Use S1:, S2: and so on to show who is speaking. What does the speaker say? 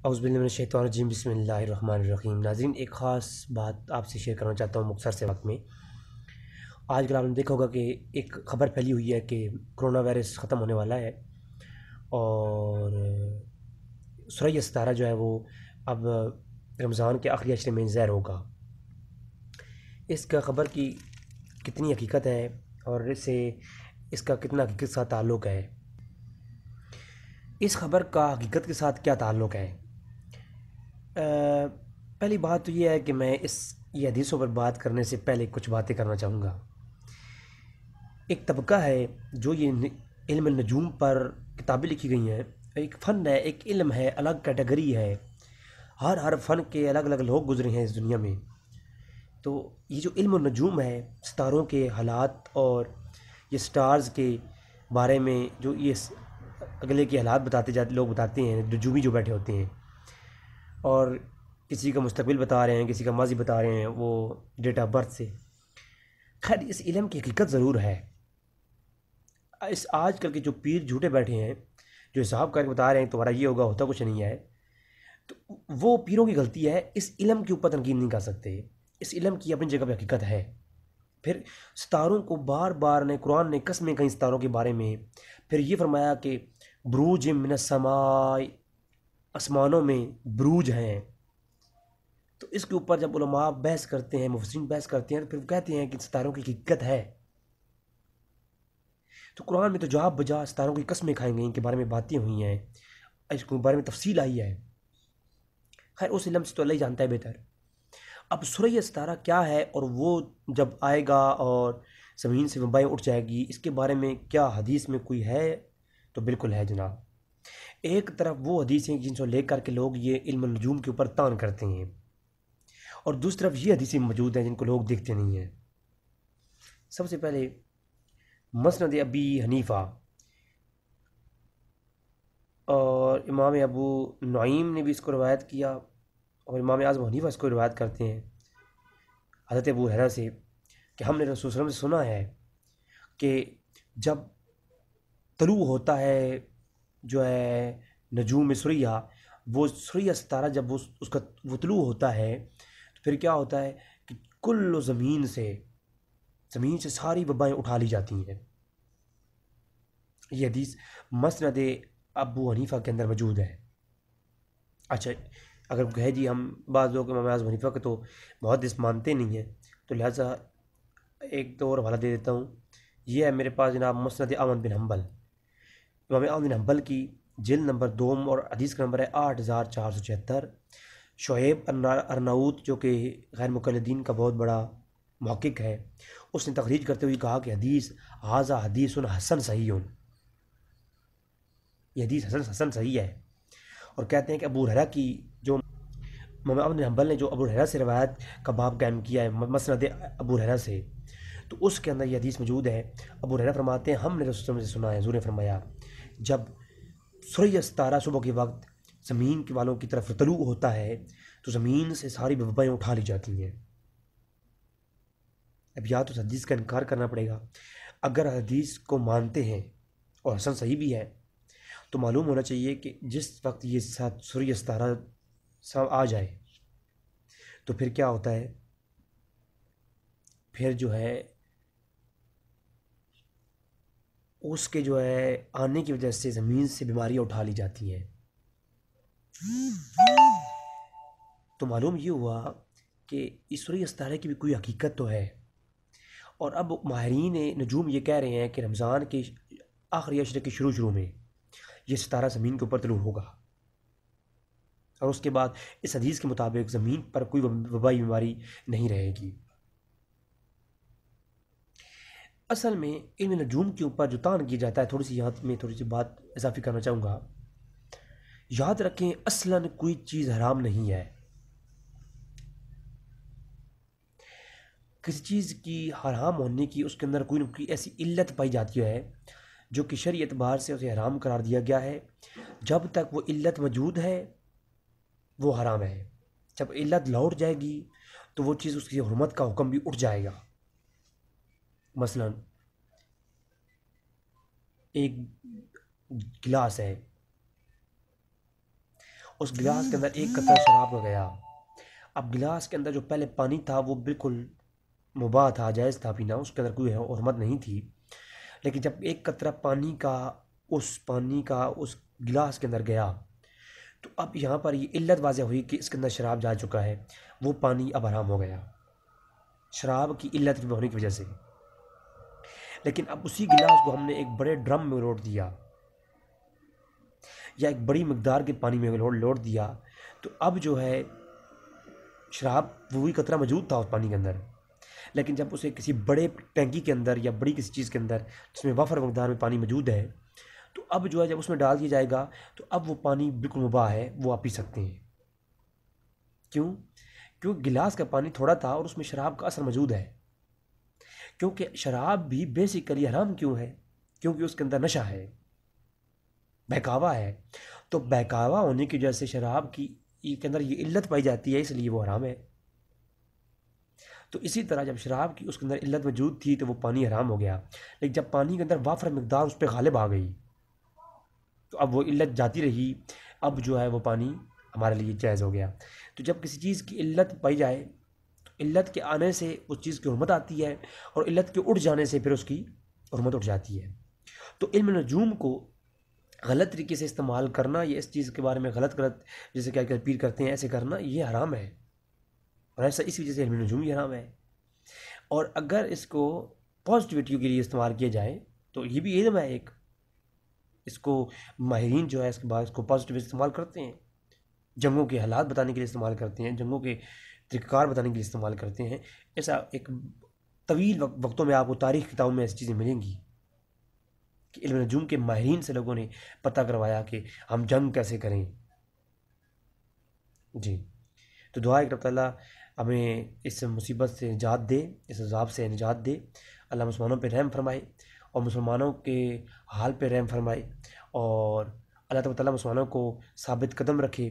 S1: اعوذ باللہ من الشیطان الرجیم بسم اللہ الرحمن الرحیم۔ ناظرین، ایک خاص بات آپ سے شیئر کرنا چاہتا ہوں مختصر سے وقت میں۔ آج کل آپ نے دیکھا ہوگا کہ ایک خبر پھیلی ہوئی ہے کہ کرونا وائرس ختم ہونے والا ہے اور ثریا ستارہ جو ہے وہ اب رمضان کے آخری عشرے میں ظاہر ہوگا۔ اس کا خبر کی کتنی حقیقت ہے اور اس کا کتنا حقیقت کے ساتھ تعلق ہے، اس خبر کا حقیقت کے ساتھ کیا تعلق ہے؟ پہلی بات تو یہ ہے کہ میں یہ حدیثوں پر بات کرنے سے پہلے کچھ باتیں کرنا چاہوں گا۔ ایک طبقہ ہے جو یہ علم النجوم پر کتابیں لکھی گئی ہیں، ایک فن ہے، ایک علم ہے، الگ کیٹیگری ہے۔ ہر فن کے الگ الگ لوگ گزرے ہیں اس دنیا میں۔ تو یہ جو علم النجوم ہے، ستاروں کے حالات اور یہ سٹارز کے بارے میں جو یہ اگلے کے حالات لوگ بتاتے ہیں، نجومی جو بیٹھے ہوتے ہیں، اور کسی کا مستقبل بتا رہے ہیں، کسی کا ماضی بتا رہے ہیں، وہ ڈیٹ آف برتھ سے۔ خیر، اس علم کی حقیقت ضرور ہے۔ اس آج کل کے جو پیر جھوٹے بیٹھے ہیں، جو حساب کر کے بتا رہے ہیں تمہارا یہ ہوگا، ہوتا کچھ نہیں ہے، تو وہ پیروں کی غلطی ہے۔ اس علم کے اوپر تنقید نہیں کر سکتے۔ اس علم کی اپنی جگہ پہ حقیقت ہے۔ پھر ستاروں کو بار بار قرآن نے قسمیں کہیں ستاروں کے بارے میں، پھر یہ فرمایا کہ بروج من السماء، آسمانوں میں بروج ہیں۔ تو اس کے اوپر جب علماء بحث کرتے ہیں، مفسرین بحث کرتے ہیں، تو پھر وہ کہتے ہیں کہ ستاروں کی حقیقت ہے۔ تو قرآن میں تو جواب بجا ستاروں کی قسمیں کھائیں گئی کے بارے میں باتیں ہوئی ہیں، اس کے بارے میں تفصیل آئی ہے۔ خیر، اس علم سے تو اللہ ہی جانتا ہے بہتر۔ اب ثریا ستارہ کیا ہے، اور وہ جب آئے گا اور زمین سے وبائیں اٹھ جائے گی، اس کے بارے میں کیا حدیث میں کوئی ہے؟ تو بالکل ہے جناب۔ ایک طرف وہ حدیثیں جن سے لے کر کے لوگ یہ علم النجوم کے اوپر طعن کرتے ہیں، اور دوسری طرف یہ حدیثیں موجود ہیں جن کو لوگ دیکھتے نہیں ہیں۔ سب سے پہلے مسند ابی حنیفہ اور امام ابو نعیم نے بھی اس کو روایت کیا، اور امام اعظم حنیفہ اس کو روایت کرتے ہیں حضرت ابو ہریرہ سے کہ ہم نے رسول صلی اللہ علیہ وسلم سے سنا ہے کہ جب طلوع ہوتا ہے جو ہے نجوم ثریا، وہ ثریا ستارہ جب وہ طلوع ہوتا ہے، تو پھر کیا ہوتا ہے کہ کل زمین سے ساری وبائیں اٹھا لی جاتی ہیں۔ یہ حدیث مسند ابو حنیفہ کے اندر موجود ہے۔ اچھا، اگر کہے جی ہم بعض لوگ امام اعظم حنیفہ کے تو محدث مانتے نہیں ہیں، تو لہٰذا ایک دو اور حوالہ دے دیتا ہوں۔ یہ ہے میرے پاس جناب مسند احمد بن حنبل، امام احمد بن حنبل کی جلد نمبر 2 اور حدیث کا نمبر ہے 8476۔ شعیب ارناؤت جو کہ غیر مقلدین کا بہت بڑا محقق ہے، اس نے تخریج کرتے ہوئے کہا کہ ھذا حدیث حسن صحیح، یہ حدیث حسن صحیح ہے۔ اور کہتے ہیں کہ ابو ہریرہ کی جو امام احمد بن حنبل نے جو ابو ہریرہ سے روایت کا باب قائم کیا ہے، مسند ابو ہریرہ سے، تو اس کے اندر یہ حدیث موجود ہے۔ ابو ہریرہ فرماتے ہیں ہم نے رسول اللہ سے سنا ہے، حضور نے فرمایا جب ثریا ستارہ صبح کے وقت زمین کے والوں کی طرف طلوع ہوتا ہے تو زمین سے ساری وبائیں اٹھا لی جاتی ہیں۔ اب یا تو حدیث کا انکار کرنا پڑے گا۔ اگر حدیث کو مانتے ہیں اور حسن صحیح بھی ہے، تو معلوم ہونا چاہیے کہ جس وقت یہ ثریا ستارہ آ جائے تو پھر کیا ہوتا ہے، پھر جو ہے اس کے جو ہے آنے کی وجہ سے زمین سے بیماریاں اٹھا لی جاتی ہیں۔ تو معلوم یہ ہوا کہ اس ثریا ستارے کی بھی کوئی حقیقت تو ہے۔ اور اب ماہرین نجوم یہ کہہ رہے ہیں کہ رمضان کے آخری عشرے کے شروع میں یہ ستارہ زمین کے اوپر طلوع ہوگا، اور اس کے بعد اس حدیث کے مطابق زمین پر کوئی وبائی بیماری نہیں رہے گی۔ اصل میں علم نجوم کے اوپر جو طعن کیا جاتا ہے، تھوڑی سی بات اضافی کرنا چاہوں گا۔ یاد رکھیں اصلاً کوئی چیز حرام نہیں ہے۔ کسی چیز کی حرام ہونے کی اس کے اندر کوئی نہ کوئی ایسی علت پائی جاتی ہے جو کہ شرعی اعتبار سے اسے حرام قرار دیا گیا ہے۔ جب تک وہ علت موجود ہے وہ حرام ہے، جب علت لوٹ جائے گی تو وہ چیز اس کی حرمت کا حکم بھی اٹھ جائے گا۔ مثلا ایک گلاس ہے، اس گلاس کے اندر ایک قطرہ شراب کا گیا۔ اب گلاس کے اندر جو پہلے پانی تھا وہ بالکل مباح تھا، جائز تھا پینا، اس کے اندر کوئی حرمت نہیں تھی، لیکن جب ایک قطرہ پانی کا اس گلاس کے اندر گیا تو اب یہاں پر یہ علت واضح ہوئی کہ اس کے اندر شراب جا چکا ہے، وہ پانی اب حرام ہو گیا شراب کی علت ہونے کی وجہ سے۔ لیکن اب اسی گلاس کو ہم نے ایک بڑے ڈرم میں لوٹ دیا یا ایک بڑی مقدار کے پانی میں لوٹ دیا، تو اب جو ہے شراب وہی قطرہ موجود تھا اس پانی کے اندر، لیکن جب اسے کسی بڑے ٹینکی کے اندر یا بڑی کسی چیز کے اندر جس میں وافر مقدار میں پانی موجود ہے، تو اب جو ہے جب اس میں ڈال دیا جائے گا تو اب وہ پانی بالکل مباح ہے، وہ آپ پی سکتے ہیں۔ کیوں گلاس کا پانی تھوڑا تھا اور اس میں شراب کا اثر موجود ہے، کیونکہ شراب بھی بیسیکلی حرام کیوں ہے؟ کیونکہ اس کے اندر نشہ ہے، بہکاوا ہے، تو بہکاوا ہونے کی وجہ سے شراب کی کے اندر یہ علت پائی جاتی ہے، اس لیے وہ حرام ہے۔ تو اسی طرح جب شراب کی اس کے اندر علت موجود تھی تو وہ پانی حرام ہو گیا، لیکن جب پانی کے اندر وافر مقدار اس پہ غالب آ گئی تو اب وہ علت جاتی رہی، اب جو ہے وہ پانی ہمارے لیے جائز ہو گیا۔ تو جب کسی چیز کی علت پائی جائے تو علت کے آنے سے اس چیز کی حرمت آتی ہے، اور علت کے اٹھ جانے سے پھر اس کی حرمت اٹھ جاتی ہے۔ تو علم نجوم کو غلط طریقے سے استعمال کرنا یا اس چیز کے بارے میں غلط جیسے کہ اپیل کرتے ہیں ایسے کرنا، یہ حرام ہے، اور ایسا اس وجہ سے علم نجوم ہی حرام ہے۔ اور اگر اس کو پازیٹیوٹی کے لیے استعمال کیا جائے تو یہ بھی علم ہے ایک، اس کو ماہرین جو ہے اس کے بعد اس کو پازیٹیو استعمال کرتے ہیں، جنگوں کے حالات بتانے کے لیے استعمال کرتے ہیں، جنگوں کے طریقہ کار بتانے کے لیے استعمال کرتے ہیں۔ ایسا ایک طویل وقتوں میں آپ کو تاریخ کتابوں میں ایسی چیزیں ملیں گی کہ علم نجوم کے ماہرین سے لوگوں نے پتہ کروایا کہ ہم جنگ کیسے کریں۔ جی، تو دعا ہے کہ رب تعالیٰ ہمیں اس مصیبت سے نجات دے، اس عذاب سے نجات دے، اللہ مسلمانوں پہ رحم فرمائے اور مسلمانوں کے حال پہ رحم فرمائے، اور اللہ تعالیٰ مسلمانوں کو ثابت قدم رکھے۔